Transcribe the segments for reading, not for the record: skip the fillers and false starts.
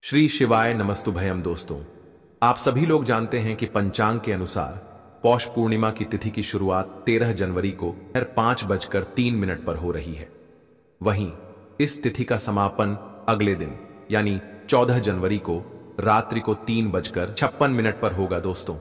श्री शिवाय नमस्तुभयम। दोस्तों, आप सभी लोग जानते हैं कि पंचांग के अनुसार पौष पूर्णिमा की तिथि की शुरुआत 13 जनवरी को 5:03 पर हो रही है। वहीं इस तिथि का समापन अगले दिन यानी 14 जनवरी को रात्रि को 3:56 पर होगा। दोस्तों,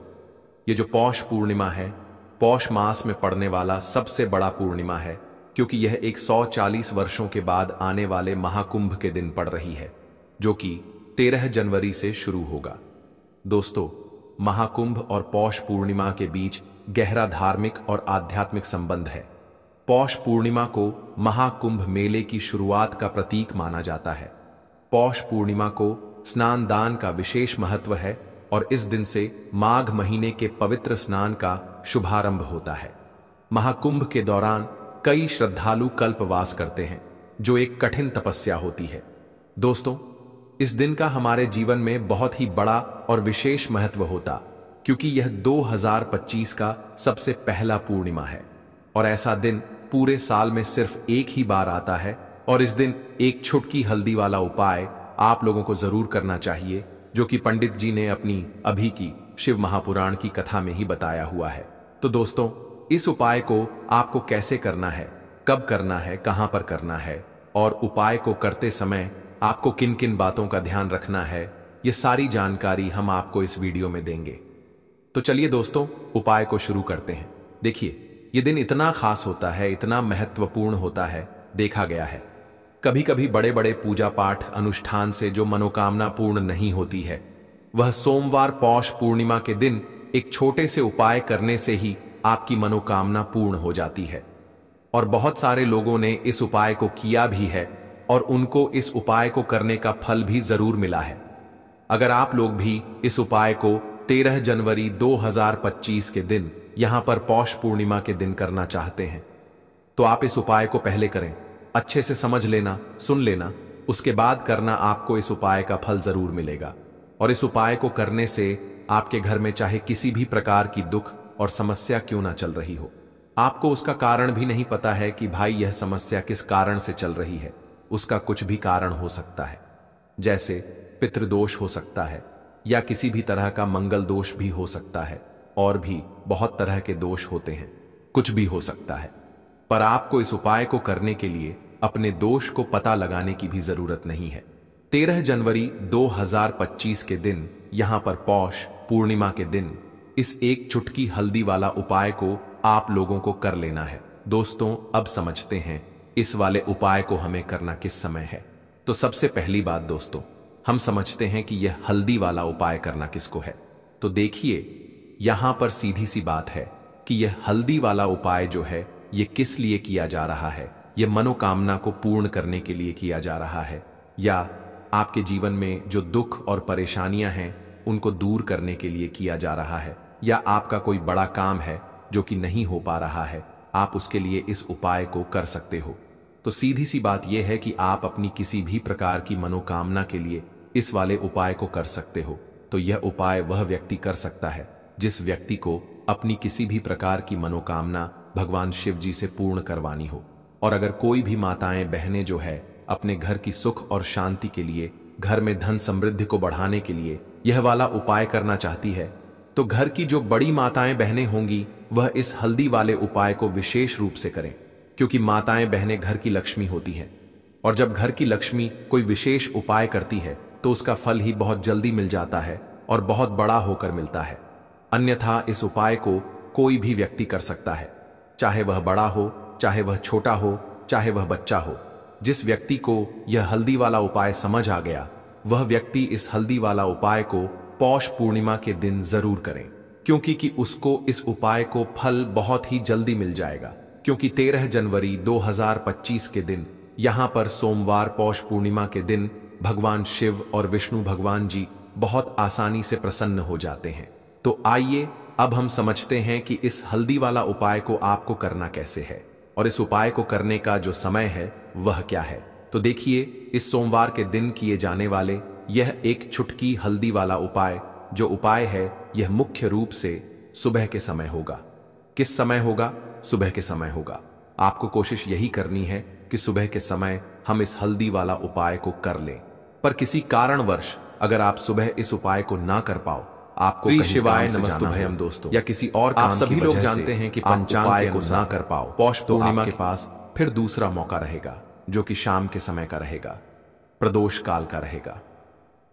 ये जो पौष पूर्णिमा है, पौष मास में पड़ने वाला सबसे बड़ा पूर्णिमा है, क्योंकि यह 140 वर्षों के बाद आने वाले महाकुंभ के दिन पड़ रही है, जो कि 13 जनवरी से शुरू होगा। दोस्तों, महाकुंभ और पौष पूर्णिमा के बीच गहरा धार्मिक और आध्यात्मिक संबंध है। पौष पूर्णिमा को महाकुंभ मेले की शुरुआत का प्रतीक माना जाता है। पौष पूर्णिमा को स्नान दान का विशेष महत्व है और इस दिन से माघ महीने के पवित्र स्नान का शुभारंभ होता है। महाकुंभ के दौरान कई श्रद्धालु कल्पवास करते हैं, जो एक कठिन तपस्या होती है। दोस्तों, इस दिन का हमारे जीवन में बहुत ही बड़ा और विशेष महत्व होता, क्योंकि यह 2025 का सबसे पहला पूर्णिमा है और ऐसा दिन पूरे साल में सिर्फ एक ही बार आता है। और इस दिन एक छुटकी हल्दी वाला उपाय आप लोगों को जरूर करना चाहिए, जो कि पंडित जी ने अपनी अभी की शिव महापुराण की कथा में ही बताया हुआ है। तो दोस्तों, इस उपाय को आपको कैसे करना है, कब करना है, कहां पर करना है और उपाय को करते समय आपको किन किन बातों का ध्यान रखना है, ये सारी जानकारी हम आपको इस वीडियो में देंगे। तो चलिए दोस्तों, उपाय को शुरू करते हैं। देखिए, ये दिन इतना खास होता है, इतना महत्वपूर्ण होता है। देखा गया है कभी कभी बड़े बड़े पूजा पाठ अनुष्ठान से जो मनोकामना पूर्ण नहीं होती है, वह सोमवार पौष पूर्णिमा के दिन एक छोटे से उपाय करने से ही आपकी मनोकामना पूर्ण हो जाती है। और बहुत सारे लोगों ने इस उपाय को किया भी है और उनको इस उपाय को करने का फल भी जरूर मिला है। अगर आप लोग भी इस उपाय को 13 जनवरी 2025 के दिन यहां पर पौष पूर्णिमा के दिन करना चाहते हैं, तो आप इस उपाय को पहले करें, अच्छे से समझ लेना, सुन लेना, उसके बाद करना। आपको इस उपाय का फल जरूर मिलेगा। और इस उपाय को करने से आपके घर में चाहे किसी भी प्रकार की दुख और समस्या क्यों ना चल रही हो, आपको उसका कारण भी नहीं पता है कि भाई यह समस्या किस कारण से चल रही है, उसका कुछ भी कारण हो सकता है। जैसे पितृदोष हो सकता है या किसी भी तरह का मंगल दोष भी हो सकता है, और भी बहुत तरह के दोष होते हैं, कुछ भी हो सकता है। पर आपको इस उपाय को करने के लिए अपने दोष को पता लगाने की भी जरूरत नहीं है। 13 जनवरी 2025 के दिन यहां पर पौष पूर्णिमा के दिन इस एक चुटकी हल्दी वाला उपाय को आप लोगों को कर लेना है। दोस्तों, अब समझते हैं इस वाले उपाय को हमें करना किस समय है। तो सबसे पहली बात दोस्तों, हम समझते हैं कि यह हल्दी वाला उपाय करना किसको है। तो देखिए, यहां पर सीधी सी बात है कि यह हल्दी वाला उपाय जो है, यह किस लिए किया जा रहा है। यह मनोकामना को पूर्ण करने के लिए किया जा रहा है, या आपके जीवन में जो दुख और परेशानियां हैं उनको दूर करने के लिए किया जा रहा है, या आपका कोई बड़ा काम है जो कि नहीं हो पा रहा है, आप उसके लिए इस उपाय को कर सकते हो। तो सीधी सी बात यह है कि आप अपनी किसी भी प्रकार की मनोकामना के लिए इस वाले उपाय को कर सकते हो। तो यह उपाय वह व्यक्ति कर सकता है जिस व्यक्ति को अपनी किसी भी प्रकार की मनोकामना भगवान शिव जी से पूर्ण करवानी हो। और अगर कोई भी माताएं बहनें जो है अपने घर की सुख और शांति के लिए, घर में धन समृद्धि को बढ़ाने के लिए यह वाला उपाय करना चाहती है, तो घर की जो बड़ी माताएं बहनें होंगी वह इस हल्दी वाले उपाय को विशेष रूप से करें, क्योंकि माताएं बहनें घर की लक्ष्मी होती हैं। और जब घर की लक्ष्मी कोई विशेष उपाय करती है तो उसका फल ही बहुत जल्दी मिल जाता है और बहुत बड़ा होकर मिलता है। अन्यथा इस उपाय को कोई भी व्यक्ति कर सकता है, चाहे वह बड़ा हो, चाहे वह छोटा हो, चाहे वह बच्चा हो। जिस व्यक्ति को यह हल्दी वाला उपाय समझ आ गया, वह व्यक्ति इस हल्दी वाला उपाय को पौष पूर्णिमा के दिन जरूर करें, क्योंकि उसको इस उपाय को फल बहुत ही जल्दी मिल जाएगा। क्योंकि 13 जनवरी 2025 के दिन यहां पर सोमवार पौष पूर्णिमा के दिन भगवान शिव और विष्णु भगवान जी बहुत आसानी से प्रसन्न हो जाते हैं। तो आइए अब हम समझते हैं कि इस हल्दी वाला उपाय को आपको करना कैसे है और इस उपाय को करने का जो समय है वह क्या है। तो देखिए, इस सोमवार के दिन किए जाने वाले यह एक चुटकी हल्दी वाला उपाय, जो उपाय है यह मुख्य रूप से सुबह के समय होगा। किस समय होगा? सुबह के समय होगा। आपको कोशिश यही करनी है कि सुबह के समय हम इस हल्दी वाला उपाय को कर लें। पर किसी कारणवश अगर आप सुबह इस उपाय को ना कर पाओ, आपको कहीं शिवाय नमस्तुभयम दोस्तों या किसी और काम आप सभी लोग जानते हैं कि पंचांग को ना कर पाओ पौष पूर्णिमा के पास फिर दूसरा मौका रहेगा, जो कि शाम के समय का रहेगा, प्रदोष काल का रहेगा।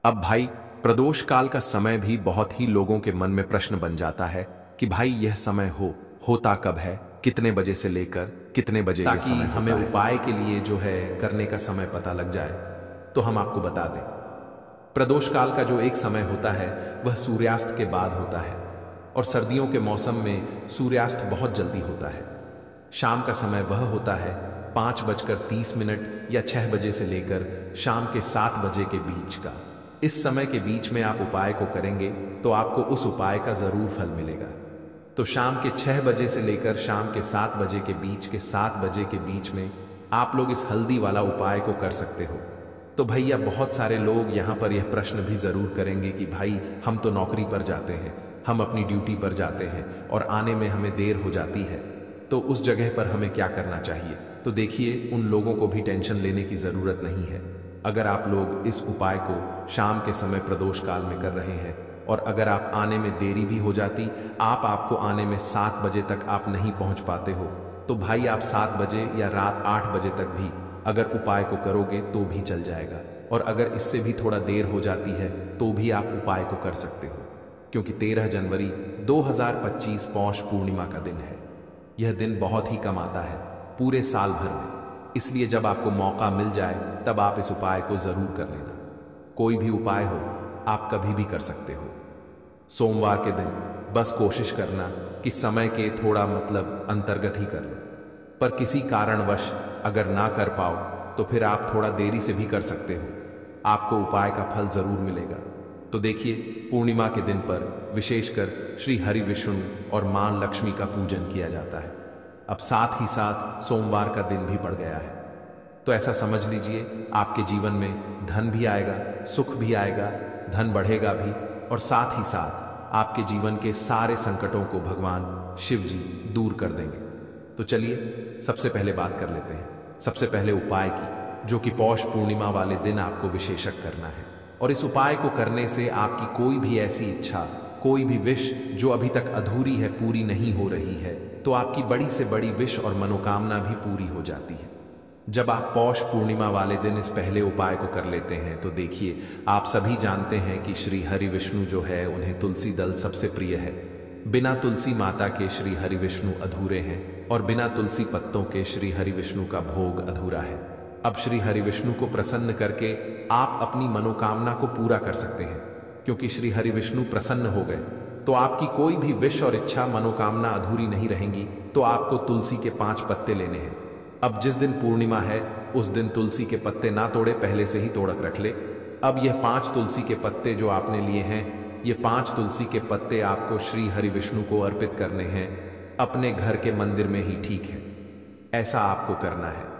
अब भाई, प्रदोष काल का समय भी बहुत ही लोगों के मन में प्रश्न बन जाता है कि भाई यह समय होता कब है, कितने बजे से लेकर कितने बजे, ताकि हमें उपाय के लिए जो है करने का समय पता लग जाए। तो हम आपको बता दें, प्रदोष काल का जो एक समय होता है वह सूर्यास्त के बाद होता है, और सर्दियों के मौसम में सूर्यास्त बहुत जल्दी होता है। शाम का समय वह होता है 5:30 या 6 बजे से लेकर शाम के 7 बजे के बीच का। इस समय के बीच में आप उपाय को करेंगे तो आपको उस उपाय का जरूर फल मिलेगा। तो शाम के 6 बजे से लेकर शाम के 7 बजे के बीच के 7 बजे के बीच में आप लोग इस हल्दी वाला उपाय को कर सकते हो। तो भैया, बहुत सारे लोग यहाँ पर यह प्रश्न भी जरूर करेंगे कि भाई हम तो नौकरी पर जाते हैं, हम अपनी ड्यूटी पर जाते हैं और आने में हमें देर हो जाती है, तो उस जगह पर हमें क्या करना चाहिए। तो देखिए, उन लोगों को भी टेंशन लेने की जरूरत नहीं है। अगर आप लोग इस उपाय को शाम के समय प्रदोष काल में कर रहे हैं और अगर आप आने में देरी भी हो जाती, आपको आने में 7 बजे तक आप नहीं पहुंच पाते हो, तो भाई आप 7 बजे या रात 8 बजे तक भी अगर उपाय को करोगे तो भी चल जाएगा। और अगर इससे भी थोड़ा देर हो जाती है तो भी आप उपाय को कर सकते हो, क्योंकि 13 जनवरी 2025 पौष पूर्णिमा का दिन है। यह दिन बहुत ही कम आता है पूरे साल भर में, इसलिए जब आपको मौका मिल जाए तब आप इस उपाय को जरूर कर लेना। कोई भी उपाय हो, आप कभी भी कर सकते हो। सोमवार के दिन बस कोशिश करना कि समय के थोड़ा अंतर्गत ही कर लो, पर किसी कारणवश अगर ना कर पाओ तो फिर आप थोड़ा देरी से भी कर सकते हो, आपको उपाय का फल जरूर मिलेगा। तो देखिए, पूर्णिमा के दिन पर विशेषकर श्री हरि विष्णु और मां लक्ष्मी का पूजन किया जाता है। अब साथ ही साथ सोमवार का दिन भी पड़ गया है, तो ऐसा समझ लीजिए आपके जीवन में धन भी आएगा, सुख भी आएगा, धन बढ़ेगा भी, और साथ ही साथ आपके जीवन के सारे संकटों को भगवान शिव जी दूर कर देंगे। तो चलिए सबसे पहले बात कर लेते हैं, सबसे पहले उपाय की, जो कि पौष पूर्णिमा वाले दिन आपको विशेषक करना है। और इस उपाय को करने से आपकी कोई भी ऐसी इच्छा, कोई भी विश जो अभी तक अधूरी है, पूरी नहीं हो रही है, तो आपकी बड़ी से बड़ी विश और मनोकामना भी पूरी हो जाती है। जब आप पौष पूर्णिमा वाले दिन इस पहले उपाय को कर लेते हैं तो देखिए, आप सभी जानते हैं कि श्री हरि विष्णु जो है उन्हें तुलसी दल सबसे प्रिय है। बिना तुलसी माता के श्री हरि विष्णु अधूरे हैं और बिना तुलसी पत्तों के श्री हरि विष्णु का भोग अधूरा है। अब श्री हरि विष्णु को प्रसन्न करके आप अपनी मनोकामना को पूरा कर सकते हैं, क्योंकि श्री हरि विष्णु प्रसन्न हो गए तो आपकी कोई भी विश और इच्छा, मनोकामना अधूरी नहीं रहेंगी। तो आपको तुलसी के 5 पत्ते लेने हैं। अब जिस दिन पूर्णिमा है उस दिन तुलसी के पत्ते ना तोड़े, पहले से ही तोड़क रख ले। अब यह 5 तुलसी के पत्ते जो आपने लिए हैं, ये 5 तुलसी के पत्ते आपको श्री हरि विष्णु को अर्पित करने हैं, अपने घर के मंदिर में ही, ठीक है। ऐसा आपको करना है।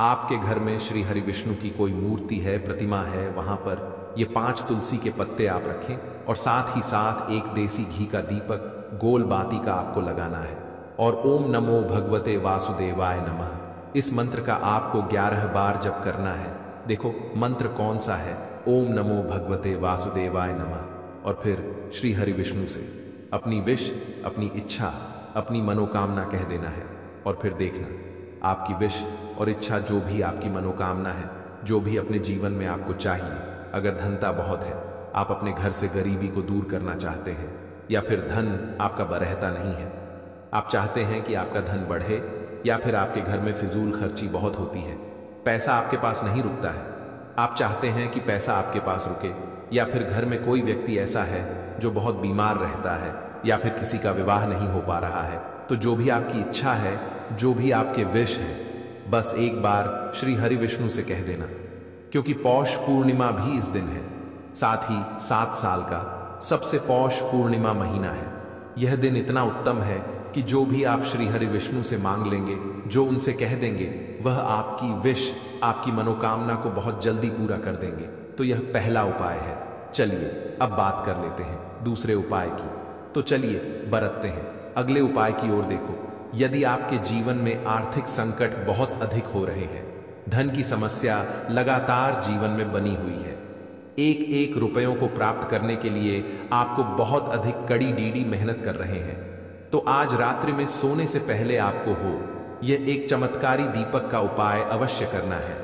आपके घर में श्री हरि विष्णु की कोई मूर्ति है, प्रतिमा है, वहां पर ये 5 तुलसी के पत्ते आप रखें और साथ ही साथ एक देसी घी का दीपक गोल बाती का आपको लगाना है और ओम नमो भगवते वासुदेवाय नमः, इस मंत्र का आपको 11 बार जप करना है। देखो मंत्र कौन सा है, ओम नमो भगवते वासुदेवाय नमः। और फिर श्री हरि विष्णु से अपनी विश, अपनी इच्छा, अपनी मनोकामना कह देना है। और फिर देखना आपकी विश और इच्छा, जो भी आपकी मनोकामना है, जो भी अपने जीवन में आपको चाहिए, अगर धनता बहुत है, आप अपने घर से गरीबी को दूर करना चाहते हैं, या फिर धन आपका बरहता नहीं है, आप चाहते हैं कि आपका धन बढ़े, या फिर आपके घर में फिजूल खर्ची बहुत होती है, पैसा आपके पास नहीं रुकता है, आप चाहते हैं कि पैसा आपके पास रुके, या फिर घर में कोई व्यक्ति ऐसा है जो बहुत बीमार रहता है, या फिर किसी का विवाह नहीं हो पा रहा है, तो जो भी आपकी इच्छा है, जो भी आपके विश है, बस एक बार श्री हरि विष्णु से कह देना। क्योंकि पौष पूर्णिमा भी इस दिन है, साथ ही 7 साल का सबसे पौष पूर्णिमा महीना है। यह दिन इतना उत्तम है कि जो भी आप श्री हरि विष्णु से मांग लेंगे, जो उनसे कह देंगे, वह आपकी विश, आपकी मनोकामना को बहुत जल्दी पूरा कर देंगे। तो यह पहला उपाय है। चलिए अब बात कर लेते हैं दूसरे उपाय की। तो चलिए बरतते हैं अगले उपाय की ओर। देखो, यदि आपके जीवन में आर्थिक संकट बहुत अधिक हो रहे हैं, धन की समस्या लगातार जीवन में बनी हुई है, एक एक रुपयों को प्राप्त करने के लिए आपको बहुत अधिक कड़ी डीडी मेहनत कर रहे हैं। तो आज रात्रि में सोने से पहले आपको यह एक चमत्कारी दीपक का उपाय अवश्य करना है।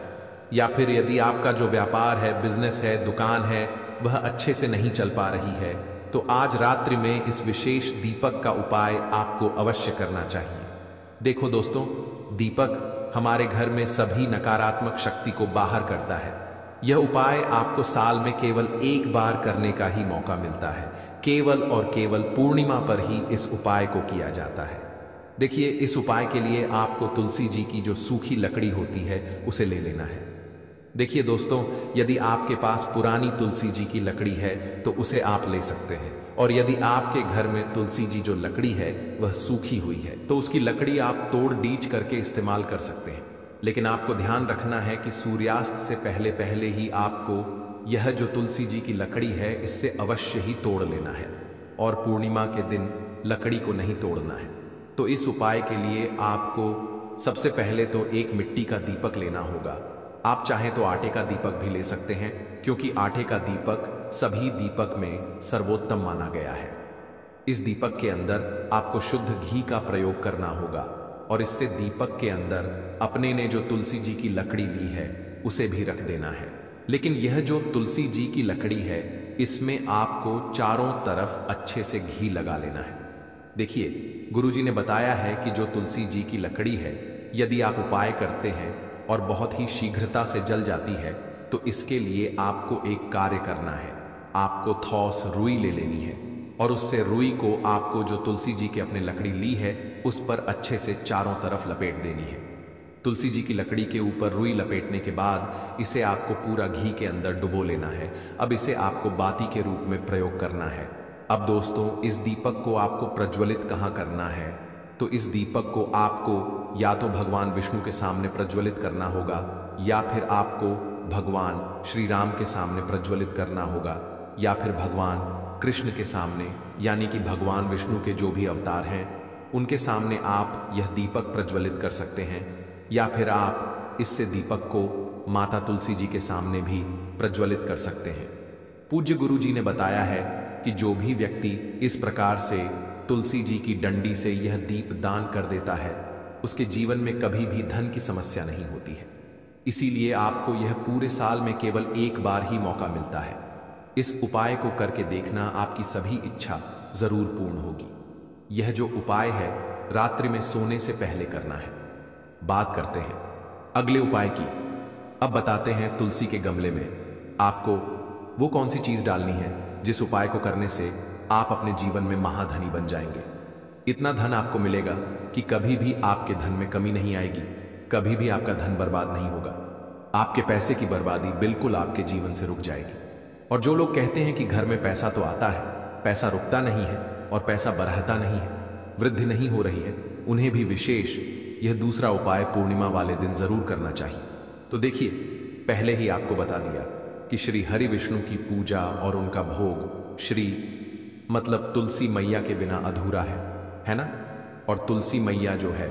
या फिर यदि आपका जो व्यापार है, बिजनेस है, दुकान है, वह अच्छे से नहीं चल पा रही है, तो आज रात्रि में इस विशेष दीपक का उपाय आपको अवश्य करना चाहिए। देखो दोस्तों, दीपक हमारे घर में सभी नकारात्मक शक्ति को बाहर करता है। यह उपाय आपको साल में केवल एक बार करने का ही मौका मिलता है। केवल और केवल पूर्णिमा पर ही इस उपाय को किया जाता है। देखिए, इस उपाय के लिए आपको तुलसी जी की जो सूखी लकड़ी होती है उसे ले लेना है। देखिए दोस्तों, यदि आपके पास पुरानी तुलसी जी की लकड़ी है तो उसे आप ले सकते हैं, और यदि आपके घर में तुलसी जी जो लकड़ी है वह सूखी हुई है तो उसकी लकड़ी आप तोड़ डीच करके इस्तेमाल कर सकते हैं। लेकिन आपको ध्यान रखना है कि सूर्यास्त से पहले पहले ही आपको यह जो तुलसी जी की लकड़ी है इससे अवश्य ही तोड़ लेना है, और पूर्णिमा के दिन लकड़ी को नहीं तोड़ना है। तो इस उपाय के लिए आपको सबसे पहले तो एक मिट्टी का दीपक लेना होगा। आप चाहें तो आटे का दीपक भी ले सकते हैं, क्योंकि आटे का दीपक सभी दीपक में सर्वोत्तम माना गया है। इस दीपक के अंदर आपको शुद्ध घी का प्रयोग करना होगा, और इससे दीपक के अंदर अपने ने जो तुलसी जी की लकड़ी ली है उसे भी रख देना है। लेकिन यह जो तुलसी जी की लकड़ी है इसमें आपको चारों तरफ अच्छे से घी लगा लेना है। देखिए, गुरुजी ने बताया है कि जो तुलसी जी की लकड़ी है यदि आप उपाय करते हैं और बहुत ही शीघ्रता से जल जाती है तो इसके लिए आपको एक कार्य करना है। आपको थौस रुई ले लेनी है, और उससे रुई को आपको जो तुलसी जी की अपने लकड़ी ली है उस पर अच्छे से चारों तरफ लपेट देनी है। तुलसी जी की लकड़ी के ऊपर रुई लपेटने के बाद इसे आपको पूरा घी के अंदर डुबो लेना है। अब इसे आपको बाती के रूप में प्रयोग करना है। अब दोस्तों, इस दीपक को आपको प्रज्वलित कहाँ करना है? तो इस दीपक को आपको या तो भगवान विष्णु के सामने प्रज्वलित करना होगा, या फिर आपको भगवान श्री राम के सामने प्रज्वलित करना होगा, या फिर भगवान कृष्ण के सामने, यानी कि भगवान विष्णु के जो भी अवतार हैं उनके सामने आप यह दीपक प्रज्वलित कर सकते हैं। या फिर आप इससे दीपक को माता तुलसी जी के सामने भी प्रज्वलित कर सकते हैं। पूज्य गुरु जी ने बताया है कि जो भी व्यक्ति इस प्रकार से तुलसी जी की डंडी से यह दीप दान कर देता है उसके जीवन में कभी भी धन की समस्या नहीं होती है। इसीलिए आपको यह पूरे साल में केवल एक बार ही मौका मिलता है। इस उपाय को करके देखना, आपकी सभी इच्छा जरूर पूर्ण होगी। यह जो उपाय है रात्रि में सोने से पहले करना है। बात करते हैं अगले उपाय की। अब बताते हैं तुलसी के गमले में आपको वो कौन सी चीज डालनी है जिस उपाय को करने से आप अपने जीवन में महाधनी बन जाएंगे। इतना धन आपको मिलेगा कि कभी भी आपके धन में कमी नहीं आएगी, कभी भी आपका धन बर्बाद नहीं होगा। आपके पैसे की बर्बादी बिल्कुल आपके जीवन से रुक जाएगी। और जो लोग कहते हैं कि घर में पैसा तो आता है, पैसा रुकता नहीं है और पैसा बढ़ता नहीं है, वृद्धि नहीं हो रही है, उन्हें भी विशेष यह दूसरा उपाय पूर्णिमा वाले दिन जरूर करना चाहिए। तो देखिए, पहले ही आपको बता दिया कि श्री हरि विष्णु की पूजा और उनका भोग श्री मतलब तुलसी मैया के बिना अधूरा है ना? और तुलसी मैया जो है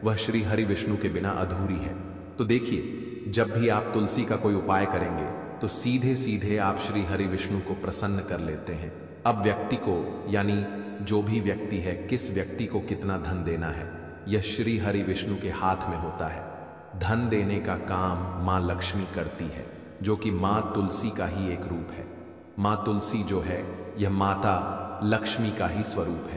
वह श्री हरि विष्णु के बिना अधूरी है। तो देखिए, जब भी आप तुलसी का कोई उपाय करेंगे तो सीधे सीधे आप श्री हरि विष्णु को प्रसन्न कर लेते हैं। अब व्यक्ति को, यानी जो भी व्यक्ति है, किस व्यक्ति को कितना धन देना है यह श्री हरि विष्णु के हाथ में होता है। धन देने का काम माँ लक्ष्मी करती है, जो कि माँ तुलसी का ही एक रूप है। माँ तुलसी जो है यह माता लक्ष्मी का ही स्वरूप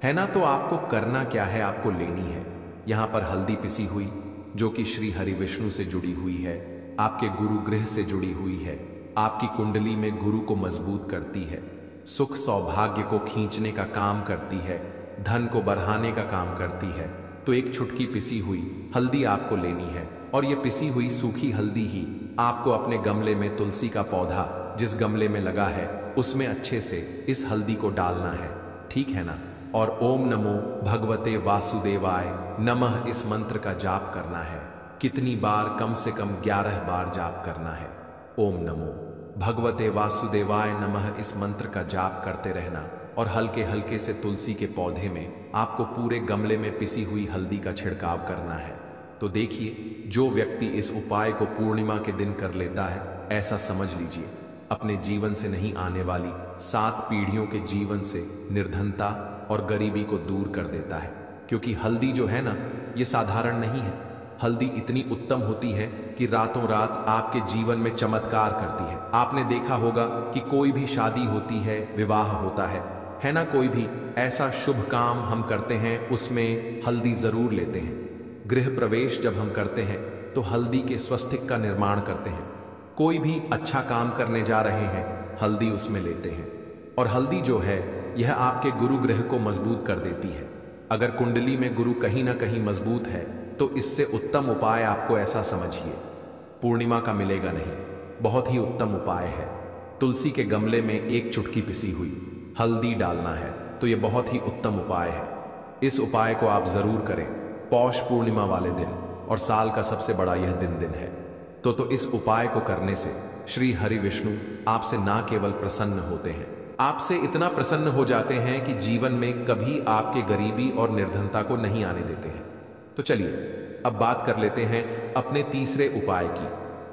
है ना? तो आपको करना क्या है, आपको लेनी है यहाँ पर हल्दी पिसी हुई जो कि श्री हरि विष्णु से जुड़ी हुई है, आपके गुरु गृह से जुड़ी हुई है, आपकी कुंडली में गुरु को मजबूत करती है, सुख सौभाग्य को खींचने का काम करती है, धन को बढ़ाने का काम करती है। तो एक छुटकी पिसी हुई हल्दी आपको लेनी है, और यह पिसी हुई सूखी हल्दी ही आपको अपने गमले में तुलसी का पौधा जिस गमले में लगा है उसमें अच्छे से इस हल्दी को डालना है, ठीक है ना? और ओम नमो भगवते वासुदेवाय नमः इस मंत्र का जाप करना है। कितनी बार? कम से कम 11 बार जाप करना है। ओम नमो भगवते वासुदेवाय नमः इस मंत्र का जाप करते रहना, और हल्के हल्के से तुलसी के पौधे में आपको पूरे गमले में पिसी हुई हल्दी का छिड़काव करना है। तो देखिए, जो व्यक्ति इस उपाय को पूर्णिमा के दिन कर लेता है, ऐसा समझ लीजिए अपने जीवन से नहीं आने वाली 7 पीढ़ियों के जीवन से निर्धनता और गरीबी को दूर कर देता है। क्योंकि हल्दी जो है ना, ये साधारण नहीं है। हल्दी इतनी उत्तम होती है कि रातों रात आपके जीवन में चमत्कार करती है। आपने देखा होगा कि कोई भी शादी होती है, विवाह होता है ना, कोई भी ऐसा शुभ काम हम करते हैं उसमें हल्दी जरूर लेते हैं। गृह प्रवेश जब हम करते हैं तो हल्दी के स्वस्तिक का निर्माण करते हैं। कोई भी अच्छा काम करने जा रहे हैं, हल्दी उसमें लेते हैं। और हल्दी जो है यह आपके गुरु ग्रह को मजबूत कर देती है। अगर कुंडली में गुरु कहीं ना कहीं मजबूत है तो इससे उत्तम उपाय आपको ऐसा समझिए, पूर्णिमा का मिलेगा नहीं, बहुत ही उत्तम उपाय है। तुलसी के गमले में एक चुटकी पिसी हुई हल्दी डालना है, तो यह बहुत ही उत्तम उपाय है। इस उपाय को आप जरूर करें पौष पूर्णिमा वाले दिन, और साल का सबसे बड़ा यह दिन है। तो इस उपाय को करने से श्री हरि विष्णु आपसे ना केवल प्रसन्न होते हैं, आपसे इतना प्रसन्न हो जाते हैं कि जीवन में कभी आपके गरीबी और निर्धनता को नहीं आने देते हैं। तो चलिए अब बात कर लेते हैं अपने तीसरे उपाय की,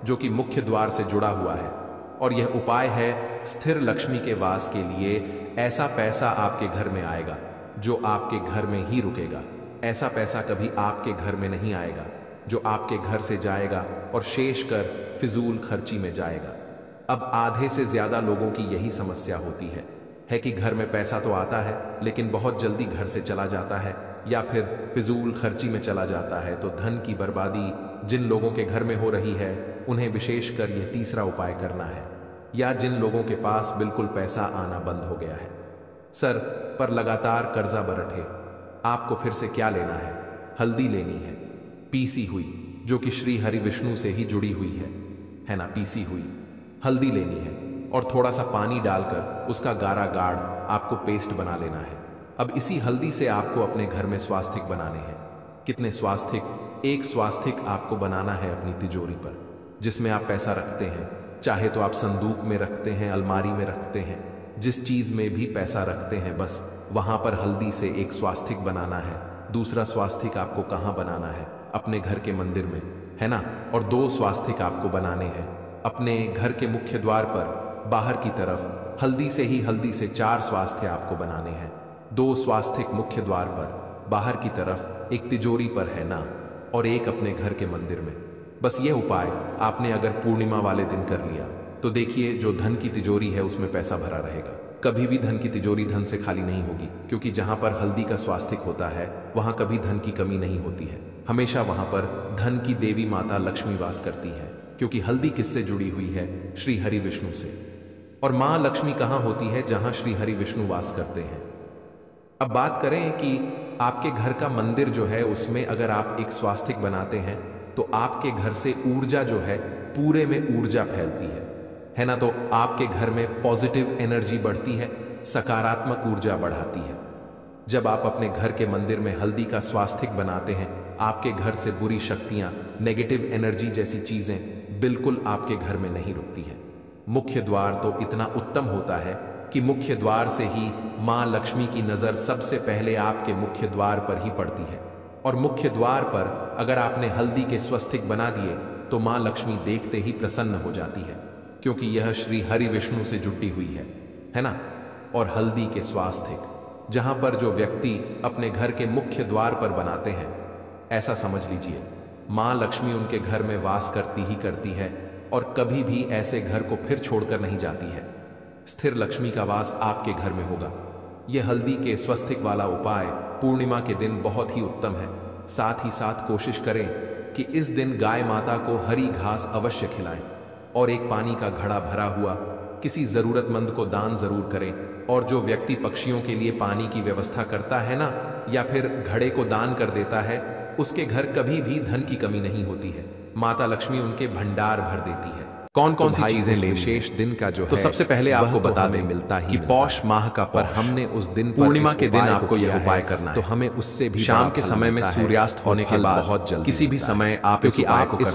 जो कि मुख्य द्वार से जुड़ा हुआ है। और यह उपाय है स्थिर लक्ष्मी के वास के लिए। ऐसा पैसा आपके घर में आएगा जो आपके घर में ही रुकेगा। ऐसा पैसा कभी आपके घर में नहीं आएगा जो आपके घर से जाएगा और शेष कर फिजूल खर्ची में जाएगा। अब आधे से ज्यादा लोगों की यही समस्या होती है कि घर में पैसा तो आता है लेकिन बहुत जल्दी घर से चला जाता है या फिर फिजूल खर्ची में चला जाता है। तो धन की बर्बादी जिन लोगों के घर में हो रही है उन्हें विशेषकर यह तीसरा उपाय करना है। या जिन लोगों के पास बिल्कुल पैसा आना बंद हो गया है, सर पर लगातार कर्जा बरठे, आपको फिर से क्या लेना है? हल्दी लेनी है पीसी हुई, जो कि श्री हरि विष्णु से ही जुड़ी हुई है ना। पीसी हुई हल्दी लेनी है और थोड़ा सा पानी डालकर उसका गाढ़ा गाढ़ आपको पेस्ट बना लेना है। अब इसी हल्दी से आपको अपने घर में स्वास्तिक बनाने हैं। कितने स्वास्तिक? एक स्वास्तिक आपको बनाना है अपनी तिजोरी पर, जिसमें आप पैसा रखते हैं। चाहे तो आप संदूक में रखते हैं, अलमारी में रखते हैं, जिस चीज में भी पैसा रखते हैं, बस वहां पर हल्दी से एक स्वास्तिक बनाना है। दूसरा स्वास्तिक आपको कहाँ बनाना है? अपने घर के मंदिर में, है ना। और 2 स्वास्तिक आपको बनाने हैं अपने घर के मुख्य द्वार पर बाहर की तरफ। हल्दी से 4 स्वास्थ्य आपको बनाने हैं। 2 स्वास्तिक मुख्य द्वार पर बाहर की तरफ, एक तिजोरी पर, है ना, और एक अपने घर के मंदिर में। बस ये उपाय आपने अगर पूर्णिमा वाले दिन कर लिया तो देखिए जो धन की तिजोरी है उसमें पैसा भरा रहेगा। कभी भी धन की तिजोरी धन से खाली नहीं होगी, क्योंकि जहां पर हल्दी का स्वास्तिक होता है वहां कभी धन की कमी नहीं होती है। हमेशा वहां पर धन की देवी माता लक्ष्मी वास करती है, क्योंकि हल्दी किससे जुड़ी हुई है? श्री हरि विष्णु से। और मां लक्ष्मी कहां होती है? जहां श्री हरि विष्णु वास करते हैं। अब बात करें कि आपके घर का मंदिर जो है उसमें अगर आप एक स्वास्तिक बनाते हैं तो आपके घर से ऊर्जा जो है पूरे में ऊर्जा फैलती है ना। तो आपके घर में पॉजिटिव एनर्जी बढ़ती है, सकारात्मक ऊर्जा बढ़ाती है। जब आप अपने घर के मंदिर में हल्दी का स्वास्तिक बनाते हैं, आपके घर से बुरी शक्तियां, नेगेटिव एनर्जी जैसी चीजें बिल्कुल आपके घर में नहीं रुकती हैं। मुख्य द्वार तो इतना उत्तम होता है कि मुख्य द्वार से ही मां लक्ष्मी की नजर सबसे पहले आपके मुख्य द्वार पर ही पड़ती है। और मुख्य द्वार पर अगर आपने हल्दी के स्वस्तिक बना दिए तो मां लक्ष्मी देखते ही प्रसन्न हो जाती है, क्योंकि यह श्री हरि विष्णु से जुटी हुई है ना। और हल्दी के स्वास्तिक जहां पर जो व्यक्ति अपने घर के मुख्य द्वार पर बनाते हैं, ऐसा समझ लीजिए मां लक्ष्मी उनके घर में वास करती ही करती है और कभी भी ऐसे घर को फिर छोड़कर नहीं जाती है। स्थिर लक्ष्मी का वास आपके घर में होगा। यह हल्दी के स्वस्तिक वाला उपाय पूर्णिमा के दिन बहुत ही उत्तम है। साथ ही साथ कोशिश करें कि इस दिन गाय माता को हरी घास अवश्य खिलाएं और एक पानी का घड़ा भरा हुआ किसी जरूरतमंद को दान जरूर करें। और जो व्यक्ति पक्षियों के लिए पानी की व्यवस्था करता है ना, या फिर घड़े को दान कर देता है, उसके घर कभी भी धन की कमी नहीं होती है। माता लक्ष्मी उनके भंडार भर देती है। कौन कौन सी चीजें ले विशेष दिन का जो तो सबसे पहले आपको बता दें मिलता ही कि पौष माह का पर हमने उस दिन पूर्णिमा के दिन आपको यह उपाय करना है। तो हमें उससे भी शाम के समय में सूर्यास्त होने के बाद बहुत जल्दी किसी भी समय आप इस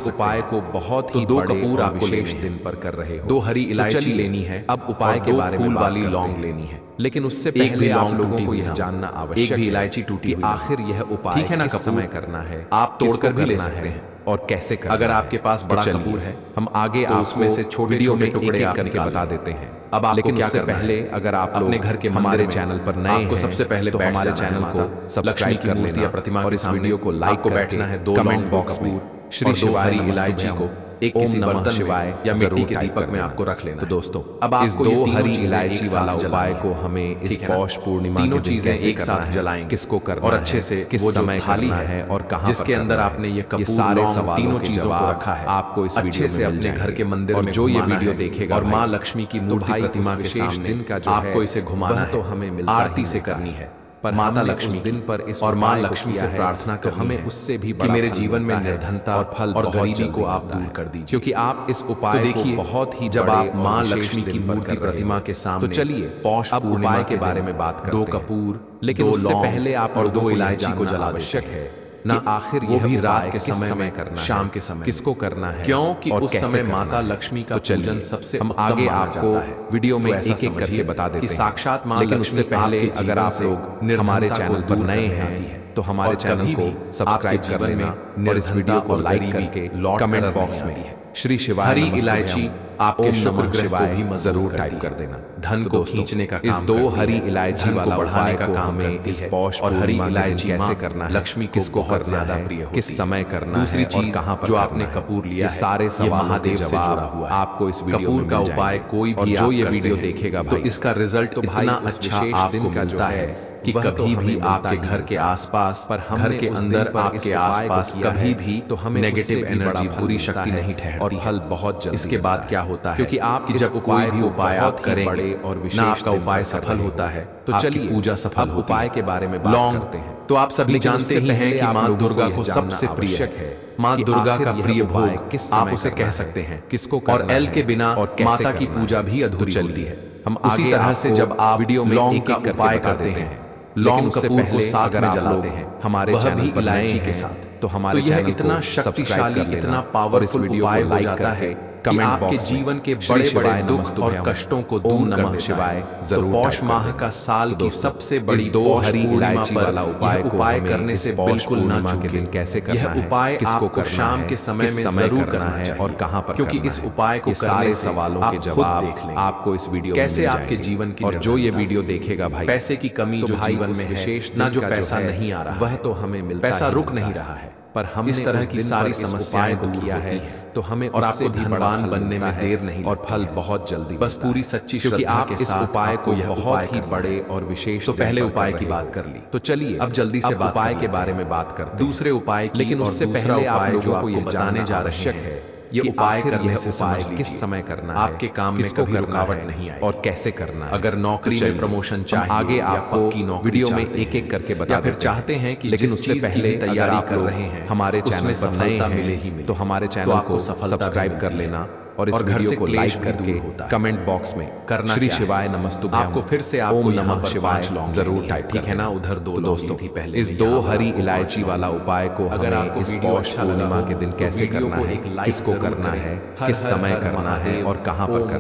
उपाय को बहुत ही 2 कपूर आपको विशेष दिन पर कर रहे हो। 2 हरी इलायची लेनी है। अब उपाय के बारे में वाली लौंग लेनी है, लेकिन उससे पहले आप लोगों को यह जानना आवश्यक है, एक भी इलायची टूटी आखिर यह उपाय ठीक है ना, कब समय करना है, आप तोड़कर भी ले सकते हैं और कैसे करना। अगर आपके पास बड़ा कपूर है, हम आगे तो उसमें से छोटे छोटे टुकड़े करके बता देते हैं। अब आपको क्या करना है, पहले अगर आप अपने घर के हमारे चैनल पर नए हैं, सबसे पहले तो हमारे चैनल को सब्सक्राइब कर लेना प्रतिमा और इस वीडियो को लाइक को बैठना है दो कमेंट बॉक्स में श्री शिवाय इलायची को एक किसी बर्तन शिवाय या मिट्टी के दीपक में आपको रख लेना। तो दोस्तों अब इस दो हरी इलायची वाला उपाय को हमें इस पौष पूर्णिमा तीनों चीजें एक साथ जलाएं, किसको करना और अच्छे से किस समय थाली है और कहाँ जिसके अंदर आपने ये कपूर सारे तीनों चीजों को रखा है, आपको इस अच्छे से अपने घर के मंदिर में जो ये वीडियो देखेगा और माँ लक्ष्मी की मूर्ति प्रतिमा के सामने दिन का जो आपको इसे घुमाना है तो हमें आरती से करनी है। पर माता लक्ष्मी दिन पर इस और माँ लक्ष्मी से प्रार्थना कर हमें उससे भी कि मेरे जीवन में निर्धनता और फल और गरीबी को आप दूर कर दीजिए, क्योंकि आप इस उपाय देखिए बहुत ही जब आप माँ लक्ष्मी की मूर्ति प्रतिमा के सामने तो चलिए पौष उपाय के बारे में बात करते हैं। दो कपूर लेकिन उससे पहले आप और दो इलायची को जला आवश्यक है ना, आखिर वो भी रात के समय में करना, शाम के समय किसको करना है, क्योंकि उस समय माता लक्ष्मी का पूजन सबसे हम आगे आपको वीडियो में एक एक करके बता देते हैं। साक्षात माँ लक्ष्मी से पहले अगर आप लोग हमारे चैनल पर नए हैं तो हमारे चैनल को सब्सक्राइब कर लेना और इस वीडियो को लाइक करके कमेंट बॉक्स में श्री शिवाय हरी इलायची आपके शुक्र ग्रह को भी जरूर टाइप कर देना। धन को खींचने का काम इस दो हरी इलायची वाला बढ़ाने का काम हमें इस पौष और हरी इलायची कैसे करना है, लक्ष्मी किसको करना ज्यादा प्रिय होती है, किस समय करना है, दूसरी चीज कहां पर जो आपने कपूर लिया सारे महादेव से जुड़ा हुआ आपको इस वीडियो कपूर का उपाय कोई भी जो ये वीडियो देखेगा तो इसका रिजल्ट इतना अच्छा आपको मिलता है कि कभी भी आपके घर के आसपास पर घर के अंदर आपके आसपास कभी भी तो हमें नेगेटिव एनर्जी बुरी शक्ति नहीं ठहरती और फल बहुत जल्दी। इसके बाद क्या होता है, क्योंकि आप जब कोई भी उपाय आप करेंगे और विशेष आपका उपाय सफल होता है तो चलिए पूजा सफल उपाय के बारे में बात करते हैं। तो आप सभी जानते ही हैं कि माँ दुर्गा को सबसे प्रिय है। माँ दुर्गा का प्रिय भोग आप उसे कह सकते हैं किसको, और एल के बिना माता की पूजा भी अधूरी चलती है। हम उसी तरह से जब आप वीडियो में लौंग का उपाय करते हैं, लौंग कपूर को साथ में जलाते हैं हमारे चैनल पर इलायची के साथ, तो हमारे चैनल इतना शक्तिशाली इतना पावरफुल उपाय हो जाता है कि आपके जीवन के बड़े बड़े दुख और कष्टों को दूर कर देता है। तो पौष माह का साल की सबसे बड़ी दो हरी इलायची वाला उपाय करने से बिल्कुल ना चूकें। कैसे करना है, उपाय आपको शाम के समय में जरूर करना है और कहां पर, क्योंकि इस उपाय को सारे सवालों के जवाब देख लें आपको इस वीडियो कैसे आपके जीवन की, और जो ये वीडियो देखेगा भाई पैसे की कमी जो जीवन में विशेष ना जो पैसा नहीं आ रहा वह तो हमें मिलता, पैसा रुक नहीं रहा है, पर हम इस तरह की सारी समस्याएं को किया है तो हमें और आपको धनवान बनने में देर नहीं और फल बहुत जल्दी, बस पूरी सच्ची श्रद्धा के साथ उपाय को यह बहुत ही बड़े और विशेष। तो पहले उपाय की बात कर ली, तो चलिए अब जल्दी से उपाय के बारे में बात करते हैं। दूसरे उपाय, लेकिन उससे पहले आप लोगों को यह बताने जा आवश्यक है ये उपाय करने से समझ किस समय करना है, आपके काम में कभी रुकावट नहीं आए और कैसे करना है। अगर नौकरी में प्रमोशन चाहिए आगे आपको वीडियो में एक एक करके बता, फिर चाहते हैं कि लेकिन उससे पहले तैयारी कर रहे हैं हमारे चैनल पर नए हैं तो हमारे चैनल को सब्सक्राइब कर लेना और इस वीडियो को लाइक करके कमेंट बॉक्स में करना श्री शिवाय नमस्तुभ्याम आपको फिर से आपको नमः शिवाय जरूर टाइप, ठीक है ना। उधर दो दोस्तों थी पहले इस दो हरी इलायची वाला उपाय को अगर आपको इस पौष पूर्णिमा के दिन कैसे करना है, किसको करना है, किस समय करना है और कहां पर करना है।